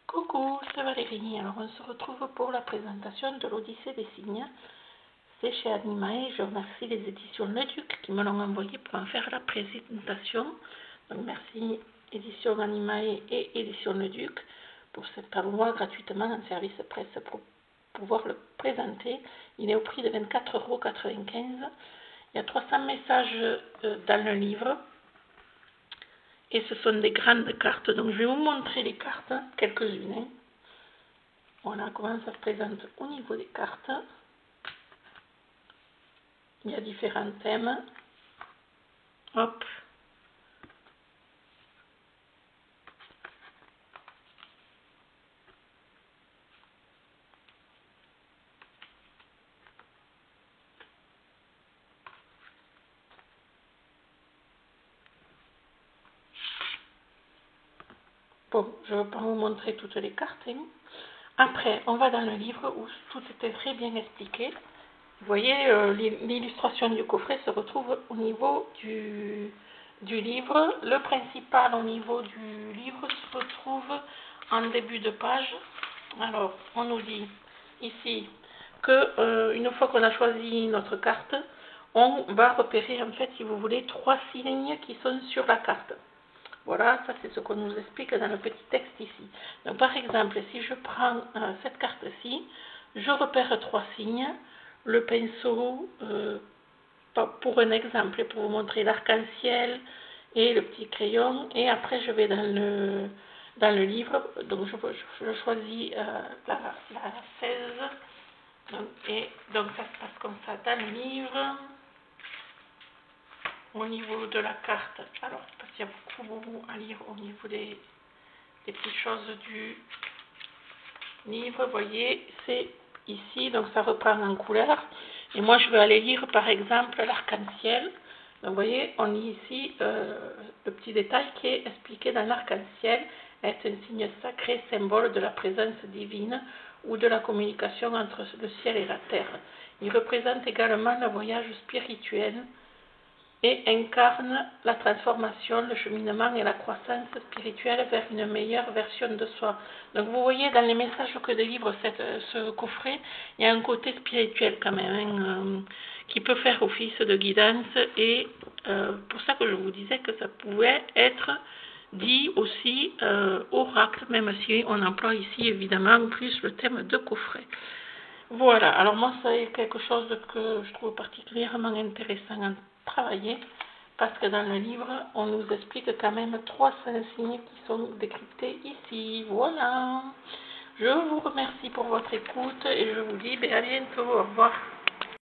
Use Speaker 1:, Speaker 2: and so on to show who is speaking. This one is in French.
Speaker 1: Coucou, c'est Valérie. Alors on se retrouve pour la présentation de l'Odyssée des Cygnes. C'est chez Animae. Je remercie les éditions Le Duc qui me l'ont envoyé pour en faire la présentation. Donc merci édition Animae et édition Le Duc pour cet envoi gratuitement en service presse pour pouvoir le présenter. Il est au prix de 24,95 €. Il y a 300 messages dans le livre. Et ce sont des grandes cartes. Donc je vais vous montrer les cartes, quelques-unes. Voilà comment ça se présente au niveau des cartes. Il y a différents thèmes. Hop. Bon, je ne vais pas vous montrer toutes les cartes. Après, on va dans le livre où tout était très bien expliqué. Vous voyez, l'illustration du coffret se retrouve au niveau du livre. Le principal au niveau du livre se retrouve en début de page. Alors, on nous dit ici que une fois qu'on a choisi notre carte, on va repérer en fait, si vous voulez, 3 signes qui sont sur la carte. Voilà, ça c'est ce qu'on nous explique dans le petit texte ici. Donc par exemple, si je prends cette carte-ci, je repère 3 signes. Le pinceau, pour un exemple, pour vous montrer l'arc-en-ciel et le petit crayon. Et après, je vais dans le livre. Donc je choisis la 16. Donc ça se passe comme ça dans le livre. Au niveau de la carte, alors parce qu'il y a beaucoup à lire au niveau des petites choses du livre, vous voyez, c'est ici, donc ça reprend en couleur. Et moi je vais aller lire par exemple l'arc-en-ciel. Donc vous voyez, on lit ici le petit détail qui est expliqué dans l'arc-en-ciel est un signe sacré, symbole de la présence divine ou de la communication entre le ciel et la terre. Il représente également le voyage spirituel et incarne la transformation, le cheminement et la croissance spirituelle vers une meilleure version de soi. Donc vous voyez dans les messages que délivre ce coffret, il y a un côté spirituel quand même, qui peut faire office de guidance, et pour ça que je vous disais que ça pouvait être dit aussi oracle, même si on emploie ici évidemment plus le thème de coffret. Voilà, alors moi c'est quelque chose que je trouve particulièrement intéressant à travailler, parce que dans le livre, on nous explique quand même 300 signes qui sont décryptés ici. Voilà, je vous remercie pour votre écoute et je vous dis à bientôt, au revoir.